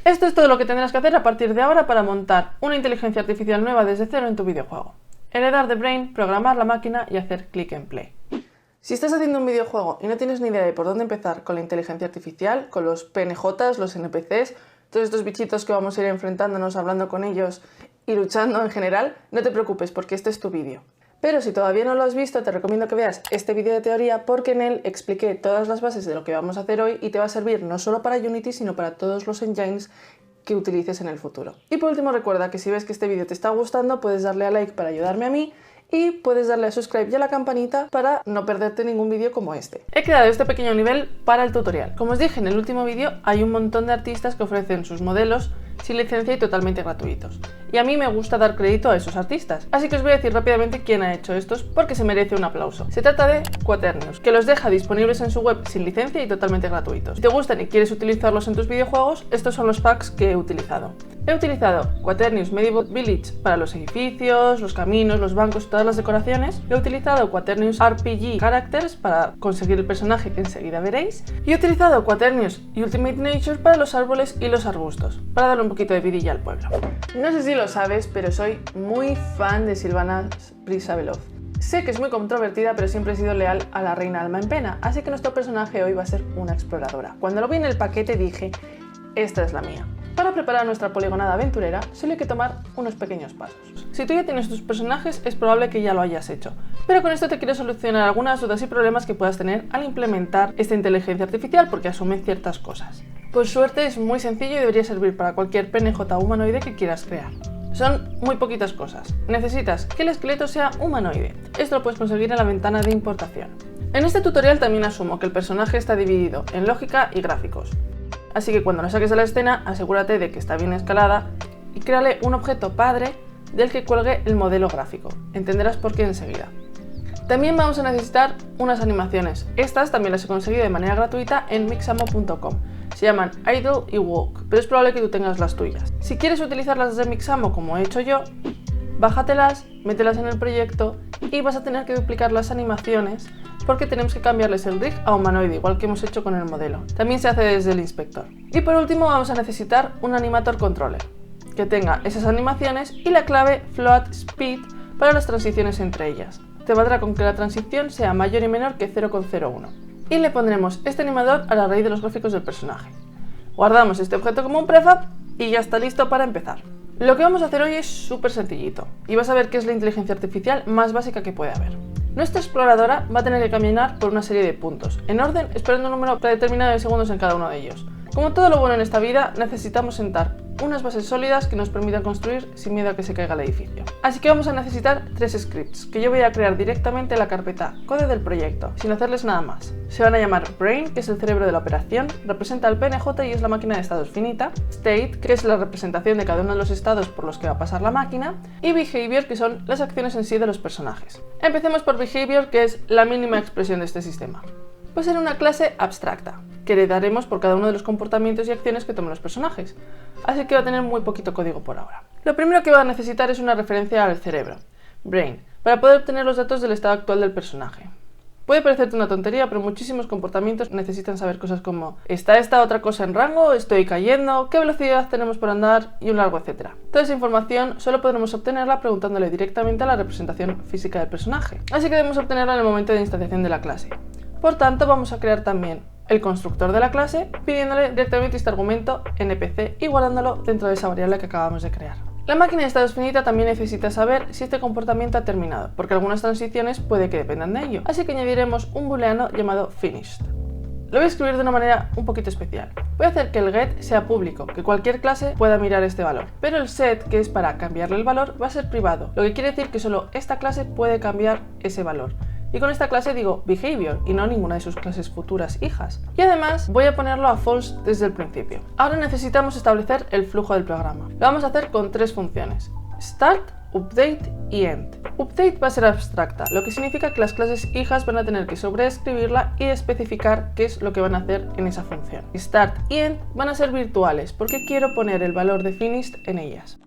Esto es todo lo que tendrás que hacer a partir de ahora para montar una inteligencia artificial nueva desde cero en tu videojuego. Heredar de Brain, programar la máquina y hacer click and play. Si estás haciendo un videojuego y no tienes ni idea de por dónde empezar con la inteligencia artificial, con los PNJs, los NPCs, todos estos bichitos que vamos a ir enfrentándonos, hablando con ellos y luchando en general, no te preocupes porque este es tu vídeo. Pero si todavía no lo has visto, te recomiendo que veas este vídeo de teoría porque en él expliqué todas las bases de lo que vamos a hacer hoy y te va a servir no solo para Unity, sino para todos los engines que utilices en el futuro. Y por último, recuerda que si ves que este vídeo te está gustando, puedes darle a like para ayudarme a mí y puedes darle a subscribe y a la campanita para no perderte ningún vídeo como este. He creado este pequeño nivel para el tutorial. Como os dije en el último vídeo, hay un montón de artistas que ofrecen sus modelos sin licencia y totalmente gratuitos. Y a mí me gusta dar crédito a esos artistas. Así que os voy a decir rápidamente quién ha hecho estos porque se merece un aplauso. Se trata de Quaternius, que los deja disponibles en su web sin licencia y totalmente gratuitos. Si te gustan y quieres utilizarlos en tus videojuegos, estos son los packs que he utilizado. He utilizado Quaternius Medieval Village para los edificios, los caminos, los bancos, todas las decoraciones. He utilizado Quaternius RPG Characters para conseguir el personaje que enseguida veréis. Y he utilizado Quaternius Ultimate Nature para los árboles y los arbustos, para darle un poquito de vidilla al pueblo. No sé si lo sabes, pero soy muy fan de Sylvanas Prisaveloff. Sé que es muy controvertida, pero siempre he sido leal a la reina alma en pena, así que nuestro personaje hoy va a ser una exploradora. Cuando lo vi en el paquete dije, esta es la mía. Para preparar nuestra poligonada aventurera, solo hay que tomar unos pequeños pasos. Si tú ya tienes tus personajes, es probable que ya lo hayas hecho, pero con esto te quiero solucionar algunas dudas y problemas que puedas tener al implementar esta inteligencia artificial, porque asume ciertas cosas. Por suerte es muy sencillo y debería servir para cualquier PNJ humanoide que quieras crear. Son muy poquitas cosas. Necesitas que el esqueleto sea humanoide. Esto lo puedes conseguir en la ventana de importación. En este tutorial también asumo que el personaje está dividido en lógica y gráficos. Así que cuando lo saques de la escena, asegúrate de que está bien escalada y créale un objeto padre del que cuelgue el modelo gráfico. Entenderás por qué enseguida. También vamos a necesitar unas animaciones. Estas también las he conseguido de manera gratuita en mixamo.com. Se llaman Idle y Walk, pero es probable que tú tengas las tuyas. Si quieres utilizarlas de Mixamo como he hecho yo, bájatelas, mételas en el proyecto y vas a tener que duplicar las animaciones porque tenemos que cambiarles el rig a humanoide, igual que hemos hecho con el modelo. También se hace desde el inspector. Y por último vamos a necesitar un animator controller que tenga esas animaciones y la clave float speed para las transiciones entre ellas. Te valdrá con que la transición sea mayor y menor que 0,01. Y le pondremos este animador a la raíz de los gráficos del personaje. Guardamos este objeto como un prefab y ya está listo para empezar. Lo que vamos a hacer hoy es súper sencillito y vas a ver que es la inteligencia artificial más básica que puede haber. Nuestra exploradora va a tener que caminar por una serie de puntos, en orden, esperando un número predeterminado de segundos en cada uno de ellos. Como todo lo bueno en esta vida, necesitamos sentar unas bases sólidas que nos permitan construir sin miedo a que se caiga el edificio. Así que vamos a necesitar 3 scripts, que yo voy a crear directamente en la carpeta code del proyecto, sin hacerles nada más. Se van a llamar Brain, que es el cerebro de la operación, representa el PNJ y es la máquina de estados finita, State, que es la representación de cada uno de los estados por los que va a pasar la máquina, y Behavior, que son las acciones en sí de los personajes. Empecemos por Behavior, que es la mínima expresión de este sistema. Va a ser una clase abstracta, que heredaremos por cada uno de los comportamientos y acciones que tomen los personajes, así que va a tener muy poquito código por ahora. Lo primero que va a necesitar es una referencia al cerebro, Brain, para poder obtener los datos del estado actual del personaje. Puede parecerte una tontería, pero muchísimos comportamientos necesitan saber cosas como ¿está esta otra cosa en rango? ¿Estoy cayendo? ¿Qué velocidad tenemos por andar? Y un largo etcétera. Toda esa información solo podremos obtenerla preguntándole directamente a la representación física del personaje, así que debemos obtenerla en el momento de instanciación de la clase. Por tanto, vamos a crear también el constructor de la clase pidiéndole directamente este argumento NPC y guardándolo dentro de esa variable que acabamos de crear. La máquina de estados finita también necesita saber si este comportamiento ha terminado, porque algunas transiciones puede que dependan de ello, así que añadiremos un booleano llamado finished. Lo voy a escribir de una manera un poquito especial. Voy a hacer que el get sea público, que cualquier clase pueda mirar este valor, pero el set, que es para cambiarle el valor, va a ser privado, lo que quiere decir que solo esta clase puede cambiar ese valor. Y con esta clase digo behavior y no ninguna de sus clases futuras hijas. Y además voy a ponerlo a false desde el principio. Ahora necesitamos establecer el flujo del programa. Lo vamos a hacer con 3 funciones: start, update y end. Update va a ser abstracta, lo que significa que las clases hijas van a tener que sobreescribirla y especificar qué es lo que van a hacer en esa función. Start y end van a ser virtuales porque quiero poner el valor de finished en ellas.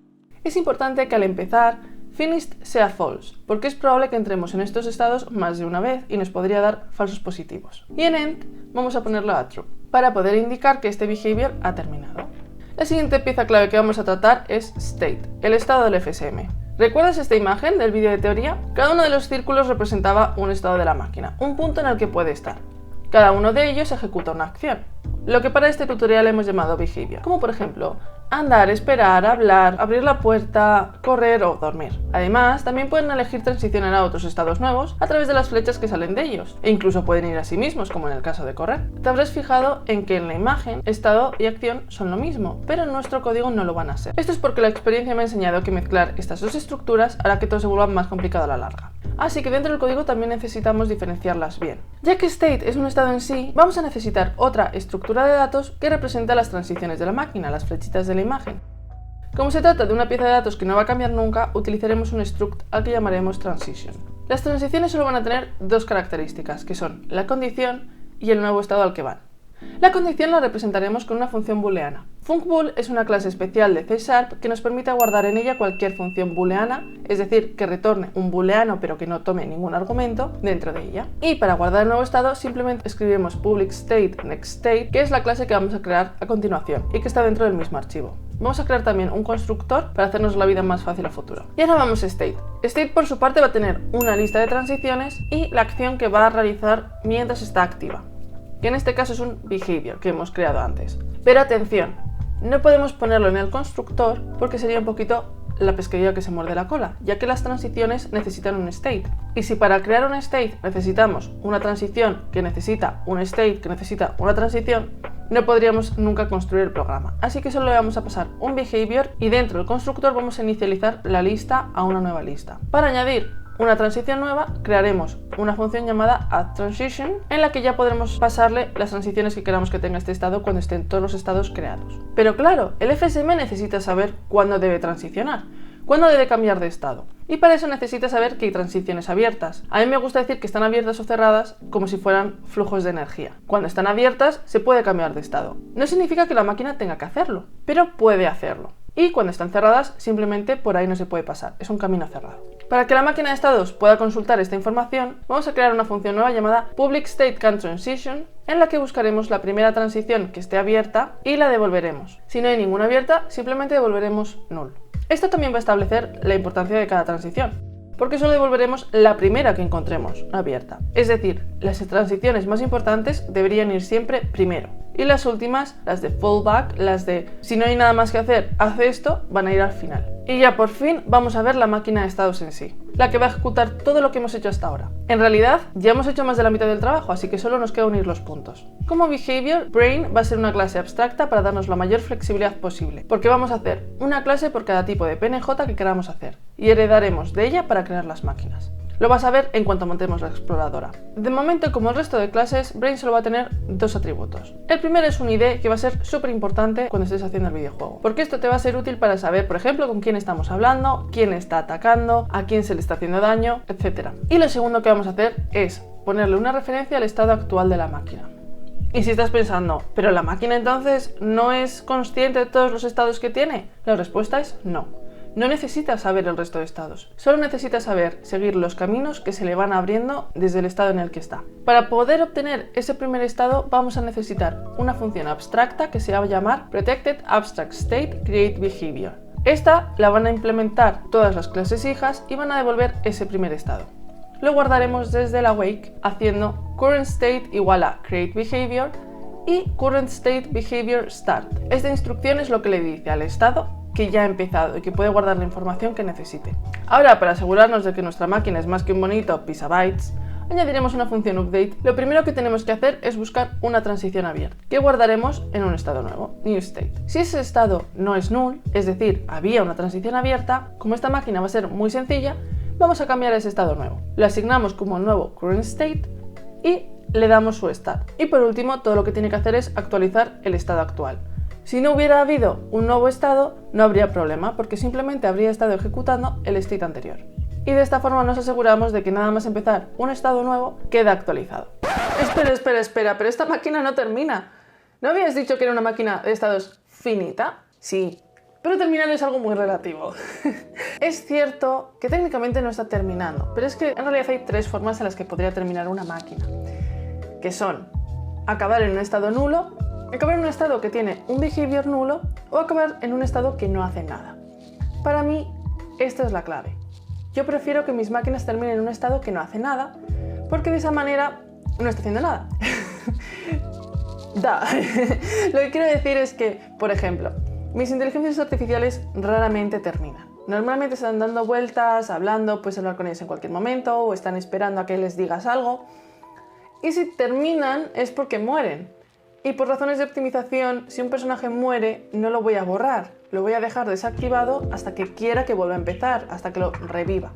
Es importante que al empezar finished sea false, porque es probable que entremos en estos estados más de una vez y nos podría dar falsos positivos. Y en end vamos a ponerlo a true, para poder indicar que este behavior ha terminado. La siguiente pieza clave que vamos a tratar es State, el estado del FSM. ¿Recuerdas esta imagen del vídeo de teoría? Cada uno de los círculos representaba un estado de la máquina, un punto en el que puede estar. Cada uno de ellos ejecuta una acción, lo que para este tutorial hemos llamado behavior, como por ejemplo andar, esperar, hablar, abrir la puerta, correr o dormir. Además, también pueden elegir transicionar a otros estados nuevos a través de las flechas que salen de ellos, e incluso pueden ir a sí mismos, como en el caso de correr. Te habrás fijado en que en la imagen, estado y acción son lo mismo, pero en nuestro código no lo van a ser. Esto es porque la experiencia me ha enseñado que mezclar estas dos estructuras hará que todo se vuelva más complicado a la larga. Así que dentro del código también necesitamos diferenciarlas bien. Ya que state es un estado en sí, vamos a necesitar otra estructura de datos que representa las transiciones de la máquina, las flechitas de la imagen. Como se trata de una pieza de datos que no va a cambiar nunca, utilizaremos un struct al que llamaremos transition. Las transiciones solo van a tener dos características, que son la condición y el nuevo estado al que van. La condición la representaremos con una función booleana. Funcbool es una clase especial de C# que nos permite guardar en ella cualquier función booleana, es decir, que retorne un booleano pero que no tome ningún argumento dentro de ella. Y para guardar el nuevo estado simplemente escribiremos public state next state, que es la clase que vamos a crear a continuación y que está dentro del mismo archivo. Vamos a crear también un constructor para hacernos la vida más fácil a futuro. Y ahora vamos a state. State por su parte va a tener una lista de transiciones y la acción que va a realizar mientras está activa, que en este caso es un behavior que hemos creado antes. Pero atención, no podemos ponerlo en el constructor porque sería un poquito la pescadilla que se muerde la cola, ya que las transiciones necesitan un state. Y si para crear un state necesitamos una transición que necesita un state que necesita una transición, no podríamos nunca construir el programa. Así que solo le vamos a pasar un behavior y dentro del constructor vamos a inicializar la lista a una nueva lista. Para añadir una transición nueva, crearemos una función llamada addTransition en la que ya podremos pasarle las transiciones que queramos que tenga este estado cuando estén todos los estados creados. Pero claro, el FSM necesita saber cuándo debe transicionar, cuándo debe cambiar de estado. Y para eso necesita saber que hay transiciones abiertas. A mí me gusta decir que están abiertas o cerradas como si fueran flujos de energía. Cuando están abiertas se puede cambiar de estado. No significa que la máquina tenga que hacerlo, pero puede hacerlo. Y cuando están cerradas, simplemente por ahí no se puede pasar, es un camino cerrado. Para que la máquina de estados pueda consultar esta información, vamos a crear una función nueva llamada publicStateCanTransition, en la que buscaremos la primera transición que esté abierta y la devolveremos. Si no hay ninguna abierta, simplemente devolveremos null. Esto también va a establecer la importancia de cada transición, porque solo devolveremos la primera que encontremos abierta. Es decir, las transiciones más importantes deberían ir siempre primero. Y las últimas, las de fallback, las de si no hay nada más que hacer, haz esto, van a ir al final. Y ya por fin vamos a ver la máquina de estados en sí, la que va a ejecutar todo lo que hemos hecho hasta ahora. En realidad, ya hemos hecho más de la mitad del trabajo, así que solo nos queda unir los puntos. Como behavior, Brain va a ser una clase abstracta para darnos la mayor flexibilidad posible, porque vamos a hacer una clase por cada tipo de PNJ que queramos hacer, y heredaremos de ella para crear las máquinas. Lo vas a ver en cuanto montemos la exploradora. De momento, como el resto de clases, Brain solo va a tener dos atributos. El primero es un ID que va a ser súper importante cuando estés haciendo el videojuego, porque esto te va a ser útil para saber, por ejemplo, con quién estamos hablando, quién está atacando, a quién se le está haciendo daño, etc. Y lo segundo que vamos a hacer es ponerle una referencia al estado actual de la máquina. Y si estás pensando, ¿pero la máquina entonces no es consciente de todos los estados que tiene? La respuesta es no. No necesitas saber el resto de estados, solo necesitas saber seguir los caminos que se le van abriendo desde el estado en el que está. Para poder obtener ese primer estado vamos a necesitar una función abstracta que se va a llamar ProtectedAbstractStateCreateBehavior. Esta la van a implementar todas las clases hijas y van a devolver ese primer estado. Lo guardaremos desde el awake haciendo currentState igual a createBehavior y currentStateBehaviorStart. Esta instrucción es lo que le dice al estado que ya ha empezado y que puede guardar la información que necesite. Ahora, para asegurarnos de que nuestra máquina es más que un bonito petabytes, añadiremos una función update. Lo primero que tenemos que hacer es buscar una transición abierta, que guardaremos en un estado nuevo, new state. Si ese estado no es null, es decir, había una transición abierta, como esta máquina va a ser muy sencilla, vamos a cambiar ese estado nuevo. Lo asignamos como nuevo current state y le damos su stat. Y por último, todo lo que tiene que hacer es actualizar el estado actual. Si no hubiera habido un nuevo estado, no habría problema, porque simplemente habría estado ejecutando el state anterior. Y de esta forma nos aseguramos de que nada más empezar un estado nuevo queda actualizado. Espera, pero esta máquina no termina. ¿No habías dicho que era una máquina de estados finita? Sí, pero terminar es algo muy relativo. Es cierto que técnicamente no está terminando, pero es que en realidad hay tres formas en las que podría terminar una máquina, que son acabar en un estado nulo, acabar en un estado que tiene un behavior nulo o acabar en un estado que no hace nada. Para mí, esta es la clave. Yo prefiero que mis máquinas terminen en un estado que no hace nada, porque de esa manera no está haciendo nada. Lo que quiero decir es que, por ejemplo, mis inteligencias artificiales raramente terminan. Normalmente están dando vueltas, hablando, puedes hablar con ellas en cualquier momento o están esperando a que les digas algo. Y si terminan es porque mueren. Y por razones de optimización, si un personaje muere, no lo voy a borrar. Lo voy a dejar desactivado hasta que quiera que vuelva a empezar, hasta que lo reviva.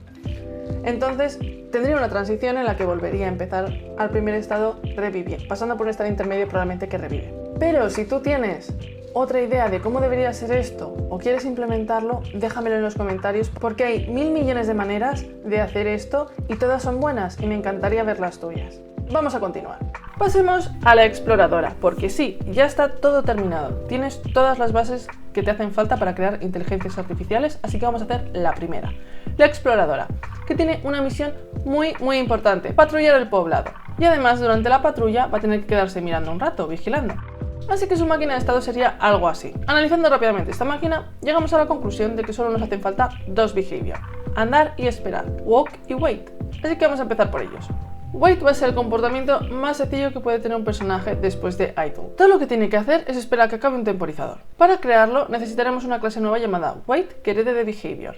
Entonces, tendría una transición en la que volvería a empezar al primer estado revivir, pasando por un estado intermedio probablemente que revive. Pero si tú tienes otra idea de cómo debería ser esto o quieres implementarlo, déjamelo en los comentarios porque hay 1000 millones de maneras de hacer esto y todas son buenas y me encantaría ver las tuyas. Vamos a continuar. Pasemos a la exploradora, porque sí, ya está todo terminado. Tienes todas las bases que te hacen falta para crear inteligencias artificiales, así que vamos a hacer la primera. La exploradora, que tiene una misión muy importante, patrullar el poblado. Y además, durante la patrulla va a tener que quedarse mirando un rato, vigilando. Así que su máquina de estado sería algo así. Analizando rápidamente esta máquina, llegamos a la conclusión de que solo nos hacen falta dos behavior: andar y esperar, walk y wait. Así que vamos a empezar por ellos. Wait va a ser el comportamiento más sencillo que puede tener un personaje después de idle. Todo lo que tiene que hacer es esperar a que acabe un temporizador. Para crearlo necesitaremos una clase nueva llamada wait que herede de behavior.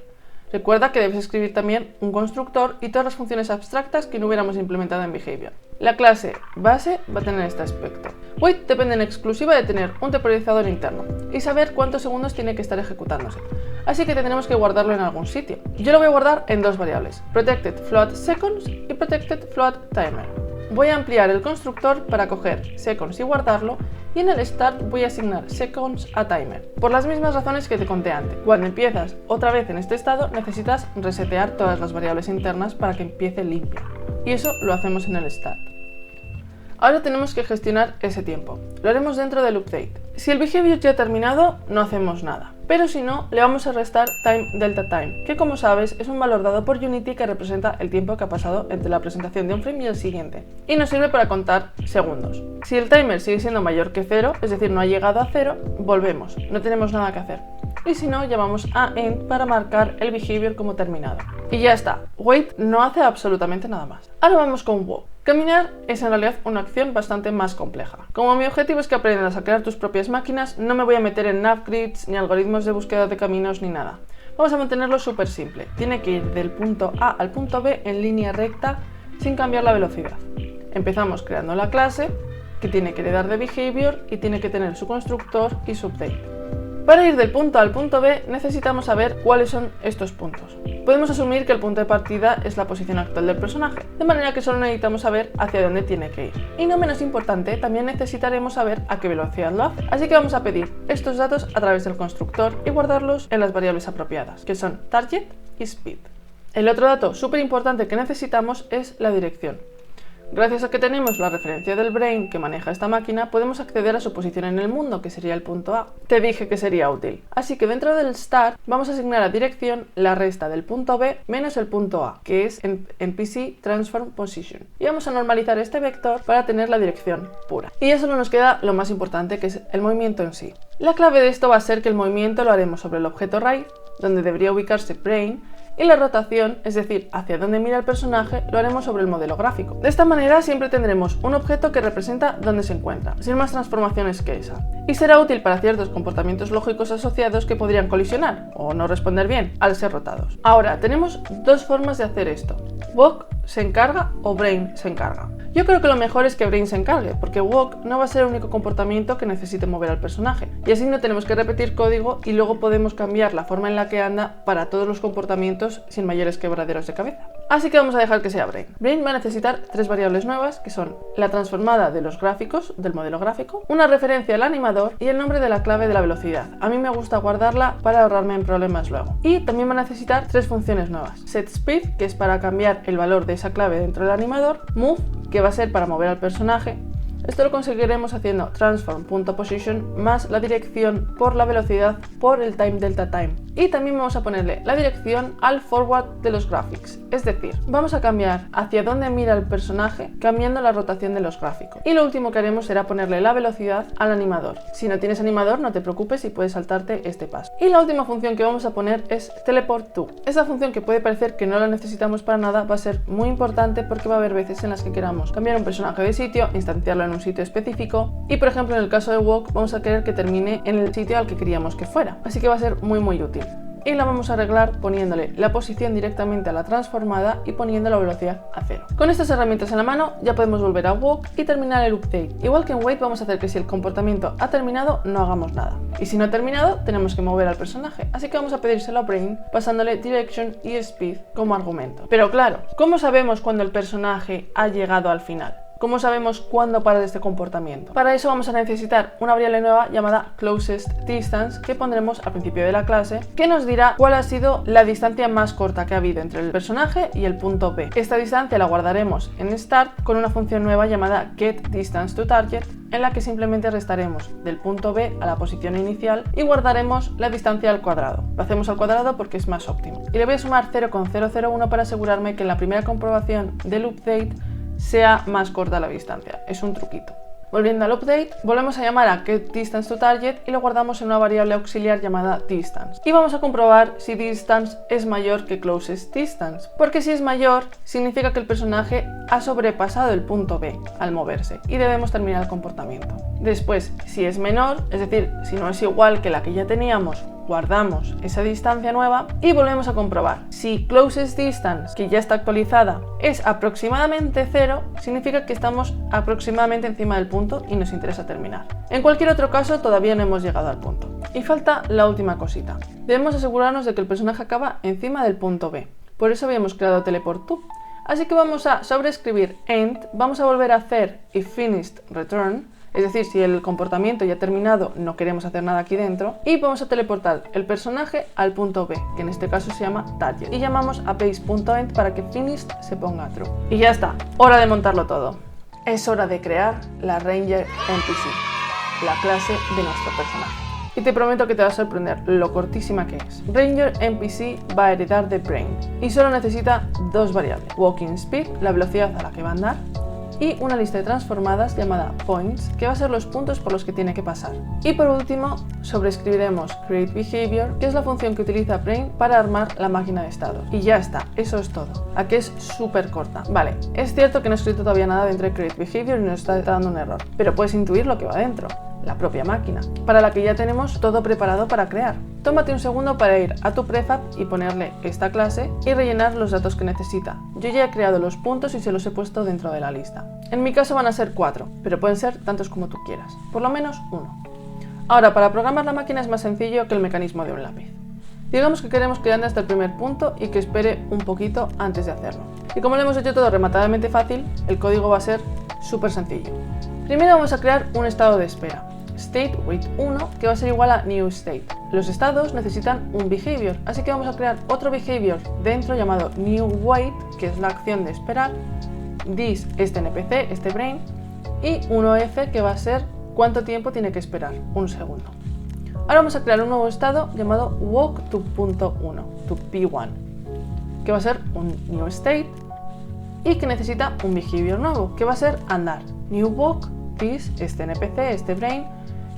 Recuerda que debes escribir también un constructor y todas las funciones abstractas que no hubiéramos implementado en behavior. La clase base va a tener este aspecto. Wait depende en exclusiva de tener un temporizador interno y saber cuántos segundos tiene que estar ejecutándose. Así que tendremos que guardarlo en algún sitio. Yo lo voy a guardar en dos variables, protected float seconds y protected float timer. Voy a ampliar el constructor para coger seconds y guardarlo, y en el start voy a asignar seconds a timer, por las mismas razones que te conté antes. Cuando empiezas otra vez en este estado, necesitas resetear todas las variables internas para que empiece limpio, y eso lo hacemos en el start. Ahora tenemos que gestionar ese tiempo. Lo haremos dentro del update. Si el behavior ya ha terminado, no hacemos nada. Pero si no, le vamos a restar time delta time, que como sabes es un valor dado por Unity que representa el tiempo que ha pasado entre la presentación de un frame y el siguiente. Y nos sirve para contar segundos. Si el timer sigue siendo mayor que 0, es decir, no ha llegado a 0, volvemos. No tenemos nada que hacer. Y si no, llamamos a end para marcar el behavior como terminado. Y ya está. Wait no hace absolutamente nada más. Ahora vamos con walk. Caminar es en realidad una acción bastante más compleja. Como mi objetivo es que aprendas a crear tus propias máquinas, no me voy a meter en navgrids, ni algoritmos de búsqueda de caminos, ni nada. Vamos a mantenerlo súper simple. Tiene que ir del punto A al punto B en línea recta sin cambiar la velocidad. Empezamos creando la clase, que tiene que heredar de behavior y tiene que tener su constructor y su update. Para ir del punto A al punto B necesitamos saber cuáles son estos puntos. Podemos asumir que el punto de partida es la posición actual del personaje, de manera que solo necesitamos saber hacia dónde tiene que ir. Y no menos importante, también necesitaremos saber a qué velocidad lo hace. Así que vamos a pedir estos datos a través del constructor y guardarlos en las variables apropiadas, que son target y speed. El otro dato súper importante que necesitamos es la dirección. Gracias a que tenemos la referencia del brain que maneja esta máquina, podemos acceder a su posición en el mundo, que sería el punto A. Te dije que sería útil. Así que dentro del start vamos a asignar a dirección la resta del punto B menos el punto A, que es NPC Transform Position. Y vamos a normalizar este vector para tener la dirección pura. Y ya solo nos queda lo más importante, que es el movimiento en sí. La clave de esto va a ser que el movimiento lo haremos sobre el objeto raíz, donde debería ubicarse brain, y la rotación, es decir, hacia dónde mira el personaje, lo haremos sobre el modelo gráfico. De esta manera siempre tendremos un objeto que representa dónde se encuentra, sin más transformaciones que esa. Y será útil para ciertos comportamientos lógicos asociados que podrían colisionar o no responder bien al ser rotados. Ahora, tenemos dos formas de hacer esto. Walk se encarga o Brain se encarga. Yo creo que lo mejor es que Brain se encargue, porque Walk no va a ser el único comportamiento que necesite mover al personaje, y así no tenemos que repetir código y luego podemos cambiar la forma en la que anda para todos los comportamientos sin mayores quebraderos de cabeza. Así que vamos a dejar que sea Brain. Brain va a necesitar tres variables nuevas, que son la transformada de los gráficos, del modelo gráfico, una referencia al animador y el nombre de la clave de la velocidad. A mí me gusta guardarla para ahorrarme en problemas luego. Y también va a necesitar tres funciones nuevas. Set speed, que es para cambiar el valor de esa clave dentro del animador, move, que va a ser para mover al personaje, Esto lo conseguiremos haciendo transform.position más la dirección por la velocidad por el time delta time. Y también vamos a ponerle la dirección al forward de los graphics, es decir, vamos a cambiar hacia dónde mira el personaje cambiando la rotación de los gráficos. Y lo último que haremos será ponerle la velocidad al animador. Si no tienes animador, no te preocupes y puedes saltarte este paso. Y la última función que vamos a poner es teleport to. Esta función, que puede parecer que no la necesitamos para nada, va a ser muy importante porque va a haber veces en las que queramos cambiar un personaje de sitio, instanciarlo en un sitio específico y, por ejemplo, en el caso de Walk vamos a querer que termine en el sitio al que queríamos que fuera. Así que va a ser muy útil. Y la vamos a arreglar poniéndole la posición directamente a la transformada y poniendo la velocidad a 0. Con estas herramientas en la mano ya podemos volver a Walk y terminar el update. Igual que en Wait, vamos a hacer que si el comportamiento ha terminado no hagamos nada. Y si no ha terminado tenemos que mover al personaje, así que vamos a pedírselo a Brain pasándole Direction y Speed como argumento. Pero claro, ¿cómo sabemos cuando el personaje ha llegado al final? ¿Cómo sabemos cuándo parar este comportamiento? Para eso vamos a necesitar una variable nueva llamada closest distance que pondremos al principio de la clase, que nos dirá cuál ha sido la distancia más corta que ha habido entre el personaje y el punto B. Esta distancia la guardaremos en start con una función nueva llamada getDistanceToTarget, en la que simplemente restaremos del punto B a la posición inicial y guardaremos la distancia al cuadrado. Lo hacemos al cuadrado porque es más óptimo. Y le voy a sumar 0,001 para asegurarme que en la primera comprobación del update sea más corta la distancia. Es un truquito. Volviendo al update, volvemos a llamar a getDistanceToTarget y lo guardamos en una variable auxiliar llamada distance. Y vamos a comprobar si distance es mayor que closest distance, porque si es mayor significa que el personaje ha sobrepasado el punto B al moverse y debemos terminar el comportamiento. Después, si es menor, es decir, si no es igual que la que ya teníamos, guardamos esa distancia nueva y volvemos a comprobar. Si closest distance, que ya está actualizada, es aproximadamente 0, significa que estamos aproximadamente encima del punto y nos interesa terminar. En cualquier otro caso, todavía no hemos llegado al punto. Y falta la última cosita. Debemos asegurarnos de que el personaje acaba encima del punto B. Por eso habíamos creado teleport to. Así que vamos a sobreescribir end, vamos a volver a hacer if finished return, es decir, si el comportamiento ya ha terminado, no queremos hacer nada aquí dentro, y vamos a teleportar el personaje al punto B, que en este caso se llama target, y llamamos a base.end para que finished se ponga true. Y ya está, hora de montarlo todo. Es hora de crear la Ranger NPC, la clase de nuestro personaje. Y te prometo que te va a sorprender lo cortísima que es. Ranger NPC va a heredar de Brain y solo necesita dos variables: walking speed, la velocidad a la que va a andar, y una lista de transformadas llamada points, que va a ser los puntos por los que tiene que pasar. Y por último, sobreescribiremos create behavior, que es la función que utiliza Brain para armar la máquina de estado. Y ya está, eso es todo. Aquí es súper corta. Vale, es cierto que no he escrito todavía nada dentro de create behavior y nos está dando un error, pero puedes intuir lo que va dentro. La propia máquina, para la que ya tenemos todo preparado para crear. Tómate un segundo para ir a tu prefab y ponerle esta clase y rellenar los datos que necesita. Yo ya he creado los puntos y se los he puesto dentro de la lista. En mi caso van a ser 4, pero pueden ser tantos como tú quieras, por lo menos 1. Ahora, para programar la máquina es más sencillo que el mecanismo de un lápiz. Digamos que queremos que ande hasta el primer punto y que espere un poquito antes de hacerlo. Y como lo hemos hecho todo rematadamente fácil, el código va a ser súper sencillo. Primero vamos a crear un estado de espera. State wait 1, que va a ser igual a new state. Los estados necesitan un behavior, así que vamos a crear otro behavior dentro llamado new wait, que es la acción de esperar, this, este NPC, este brain, y 1f, que va a ser cuánto tiempo tiene que esperar, un segundo. Ahora vamos a crear un nuevo estado llamado walk to punto 1, to p1, que va a ser un new state y que necesita un behavior nuevo, que va a ser andar. New walk, this, este NPC, este brain,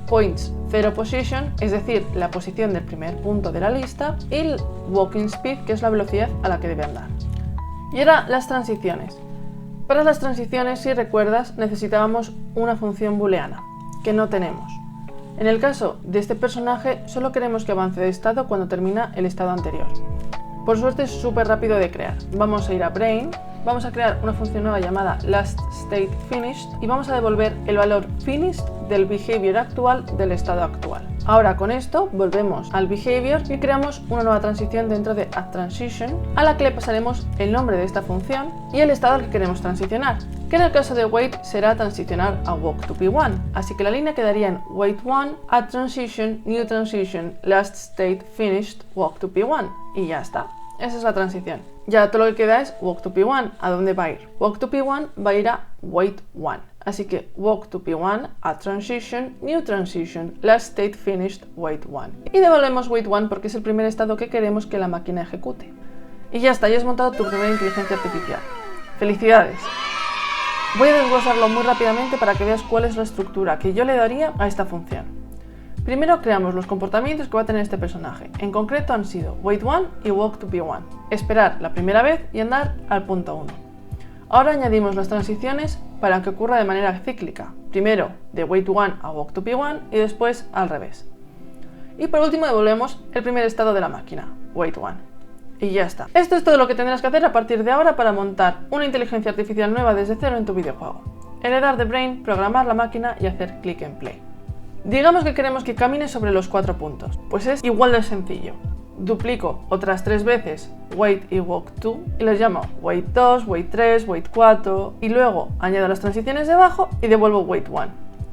points 0 position, es decir, la posición del primer punto de la lista, y el walking speed, que es la velocidad a la que debe andar. Y ahora las transiciones. Para las transiciones, si recuerdas, necesitábamos una función booleana, que no tenemos. En el caso de este personaje, solo queremos que avance de estado cuando termina el estado anterior. Por suerte es súper rápido de crear. Vamos a ir a Brain, vamos a crear una función nueva llamada lastStateFinished y vamos a devolver el valor finished del behavior actual del estado actual. Ahora con esto volvemos al behavior y creamos una nueva transición dentro de addTransition, a la que le pasaremos el nombre de esta función y el estado al que queremos transicionar, que en el caso de wait será transicionar a walk to p1, así que la línea quedaría en wait1, addTransition, new transition, lastStateFinished, walk to p1 y ya está. Esa es la transición. Ya todo lo que queda es walk to p1. ¿A dónde va a ir? Walk to p1 va a ir a wait1. Así que walk to P1, add transition, new transition, last state finished, wait 1. Y devolvemos wait 1 porque es el primer estado que queremos que la máquina ejecute. Y ya está, ya has montado tu primera inteligencia artificial. ¡Felicidades! Voy a desglosarlo muy rápidamente para que veas cuál es la estructura que yo le daría a esta función. Primero creamos los comportamientos que va a tener este personaje. En concreto han sido wait 1 y walk to P1. Esperar la primera vez y andar al punto 1. Ahora añadimos las transiciones para que ocurra de manera cíclica. Primero de wait 1 a walk to P1 y después al revés. Y por último devolvemos el primer estado de la máquina, wait 1. Y ya está. Esto es todo lo que tendrás que hacer a partir de ahora para montar una inteligencia artificial nueva desde cero en tu videojuego. Heredar de Brain, programar la máquina y hacer click and play. Digamos que queremos que camine sobre los 4 puntos. Pues es igual de sencillo. Duplico otras 3 veces wait y walk to y los llamo wait 2, wait 3, wait 4 y luego añado las transiciones debajo y devuelvo wait 1.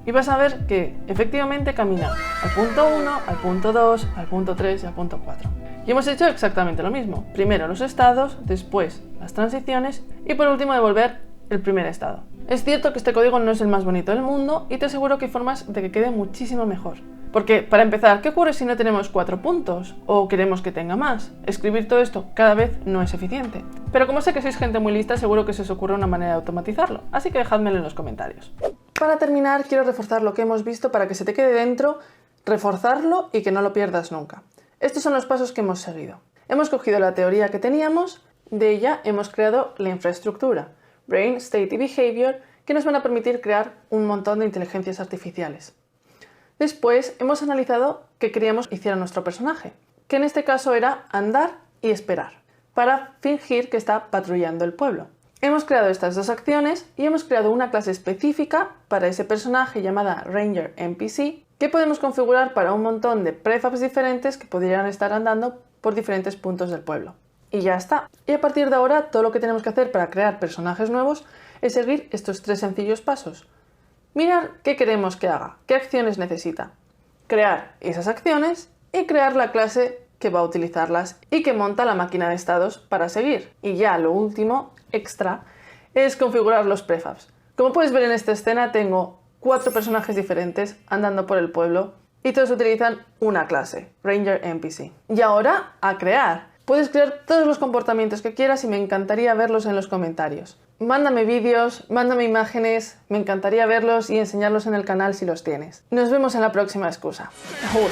Y vas a ver que efectivamente camina al punto 1, al punto 2, al punto 3 y al punto 4. Y hemos hecho exactamente lo mismo. Primero los estados, después las transiciones y por último devolver el primer estado. Es cierto que este código no es el más bonito del mundo y te aseguro que hay formas de que quede muchísimo mejor. Porque, para empezar, ¿qué ocurre si no tenemos 4 puntos? ¿O queremos que tenga más? Escribir todo esto cada vez no es eficiente. Pero como sé que sois gente muy lista, seguro que se os ocurre una manera de automatizarlo. Así que dejádmelo en los comentarios. Para terminar, quiero reforzar lo que hemos visto para que se te quede dentro, reforzarlo y que no lo pierdas nunca. Estos son los pasos que hemos seguido. Hemos cogido la teoría que teníamos, de ella hemos creado la infraestructura, Brain, State y Behavior, que nos van a permitir crear un montón de inteligencias artificiales. Después hemos analizado qué queríamos que hiciera nuestro personaje, que en este caso era andar y esperar, para fingir que está patrullando el pueblo. Hemos creado estas dos acciones y hemos creado una clase específica para ese personaje llamada Ranger NPC, que podemos configurar para un montón de prefabs diferentes que podrían estar andando por diferentes puntos del pueblo. Y ya está. Y a partir de ahora todo lo que tenemos que hacer para crear personajes nuevos es seguir estos 3 sencillos pasos. Mirar qué queremos que haga, qué acciones necesita, crear esas acciones y crear la clase que va a utilizarlas y que monta la máquina de estados para seguir. Y ya lo último, extra, es configurar los prefabs. Como puedes ver en esta escena tengo 4 personajes diferentes andando por el pueblo y todos utilizan una clase, Ranger NPC. Y ahora, a crear. Puedes crear todos los comportamientos que quieras y me encantaría verlos en los comentarios. Mándame vídeos, mándame imágenes, me encantaría verlos y enseñarlos en el canal si los tienes. Nos vemos en la próxima excusa. ¡Agur!